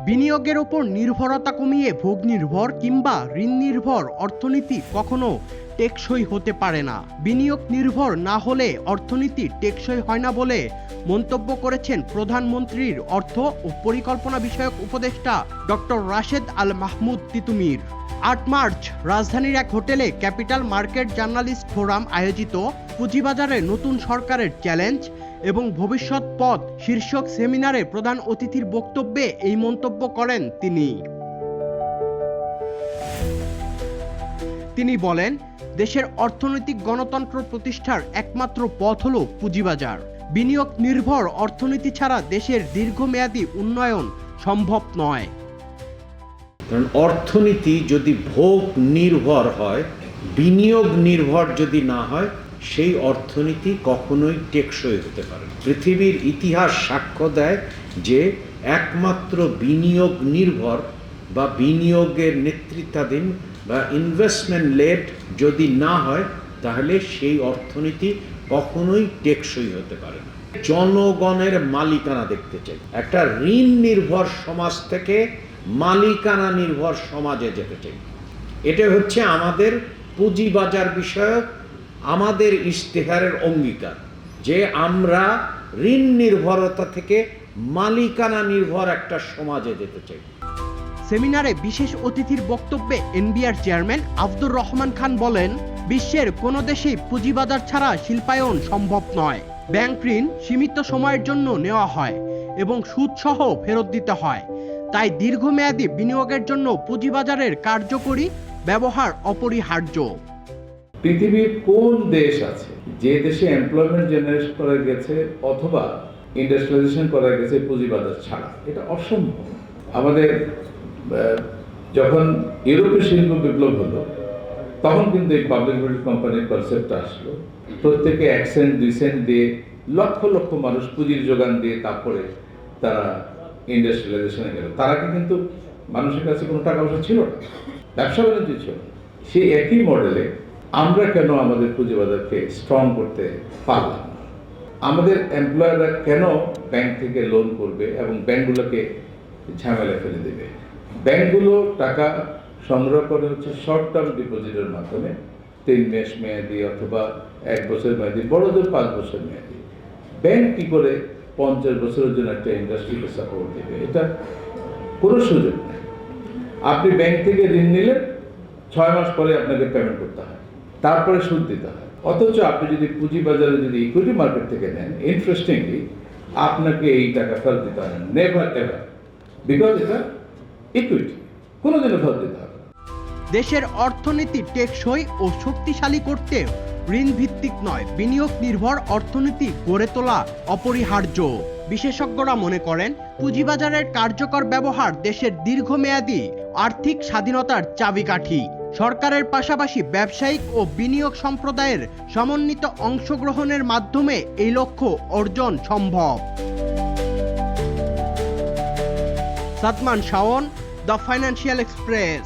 বিনিয়োগের ওপর নির্ভরতা কমিয়ে ভোগ নির্ভর কিংবা ঋণ নির্ভর অর্থনীতি কখনো টেকসই হতে পারে না। বিনিয়োগ নির্ভর না হলে অর্থনীতি টেকসই হয় না বলে মন্তব্য করেছেন প্রধানমন্ত্রীর অর্থ ও পরিকল্পনা বিষয়ক উপদেষ্টা ডক্টর রাশেদ আল মাহমুদ তিতুমির। ৮ মার্চ রাজধানীর এক হোটেলে ক্যাপিটাল মার্কেট জার্নালিস্ট ফোরাম আয়োজিত পুঁজিবাজারে নতুন সরকারের চ্যালেঞ্জ এবং ভবিষ্যৎ পথ শীর্ষক সেমিনারে প্রধান অতিথির বক্তব্যে এই মন্তব্য করেন তিনি বলেন, দেশের অর্থনৈতিক গণতন্ত্র প্রতিষ্ঠার একমাত্র পথ হল পুঁজিবাজার। বিনিয়োগ নির্ভর অর্থনীতি ছাড়া দেশের দীর্ঘমেয়াদী উন্নয়ন সম্ভব নয়। কারণ অর্থনীতি যদি ভোগ নির্ভর হয়, বিনিয়োগ নির্ভর যদি না হয়, সেই অর্থনীতি কখনোই টেকসই হতে পারে না। পৃথিবীর ইতিহাস সাক্ষ্য দেয় যে একমাত্র বিনিয়োগ নির্ভর বা বিনিয়োগের নেতৃত্বাধীন বা ইনভেস্টমেন্ট লেড যদি না হয়, তাহলে সেই অর্থনীতি কখনোই টেকসই হতে পারে না। জনগণের মালিকানা দেখতে চাই। একটা ঋণ নির্ভর সমাজ থেকে মালিকানা নির্ভর সমাজে যেতে চাই। এটা হচ্ছে আমাদের পুঁজিবাজার বিষয়ক আমাদের ইশতেহারের অঙ্গীকার, যে আমরা ঋণ নির্ভরতা থেকে মালিকানা নির্ভর একটা সমাজে যেতে চাই। সেমিনারে বিশেষ অতিথির বক্তব্যে এনবিআর চেয়ারম্যান আব্দুর রহমান খান বলেন, বিশ্বের কোনো দেশেই পুঁজিবাজার ছাড়া শিল্পায়ন সম্ভব নয়। ব্যাংক ঋণ সীমিত সময়ের জন্য নেওয়া হয় এবং সুদসহ ফেরত দিতে হয়। তাই দীর্ঘমেয়াদী বিনিয়োগের জন্য পুঁজিবাজারের কার্যকরী ব্যবহার অপরিহার্য। পৃথিবীর কোন দেশ আছে যে দেশে এমপ্লয়মেন্ট জেনারেট করা গেছে অথবা ইন্ডাস্ট্রিয়ালাইজেশন করা গেছে পুঁজিবাজার ছাড়া? এটা অসম্ভব। আমাদের যখন ইউরোপীয় শিল্প বিপ্লব হলো, তখন কিন্তু এই পাবলিক লিমিটেড কোম্পানির কনসেপ্ট আসলো। প্রত্যেকে 1 সেন্ট 2 সেন্ট দিয়ে লক্ষ লক্ষ মানুষ পুঁজির যোগান দিয়ে তারপরে তারা ইন্ডাস্ট্রিয়ালাইজেশনে গেল। তারা কিন্তু মানুষের কাছে কোনো টাকা পয়সা ছিল না, ব্যবসা বাণিজ্য ছিল না। সেই একই মডেলে আমরা কেন আমাদের পুঁজিবাজারকে স্ট্রং করতে পারলাম না? আমাদের এমপ্লয়াররা কেন ব্যাংক থেকে লোন করবে এবং ব্যাংকগুলোকে ঝামেলা ফেলে দেবে? ব্যাংকগুলো টাকা সংগ্রহ করে হচ্ছে শর্ট টার্ম ডিপোজিটের মাধ্যমে, 3 মাস মেয়াদি অথবা 1 বছর মেয়াদি, বড়দের 5 বছর মেয়াদি। ব্যাংক কি করে 50 বছরের জন্য একটা ইন্ডাস্ট্রিকে সাপোর্ট দেবে? এটা কোনো সুযোগ নেই। আপনি ব্যাংক থেকে ঋণ নিলে 6 মাস পরে আপনাকে পেমেন্ট করতে হয়, তারপরে সুদ দিতে হয়। অথচ আপনি যদি পুঁজিবাজারে যদি ইকুইটি মার্কেট থেকে নেন, ইন্টারেস্টিংলি আপনাকে এই টাকা ফেরত দিতে হয় না, নেভার এভার, বিকজ এটা ইকুইটি, কোনোদিনও ফেরত দিতে হবে। দেশের অর্থনীতি টেকসই ও শক্তিশালী করতে ঋণ ভিত্তিক নয়, বিনিয়োগ নির্ভর অর্থনীতি গড়ে তোলা অপরিহার্য। বিশেষজ্ঞরা মনে করেন, পুঁজিবাজারের কার্যকর ব্যবহার দেশের দীর্ঘমেয়াদী আর্থিক স্বাধীনতার চাবিকাঠি। সরকারের পাশাপাশি ব্যবসায়িক ও বিনিয়োগ সম্প্রদায়ের সমন্বিত অংশগ্রহণের মাধ্যমে এই লক্ষ্য অর্জন সম্ভব। Sadman Shaon, the financial express.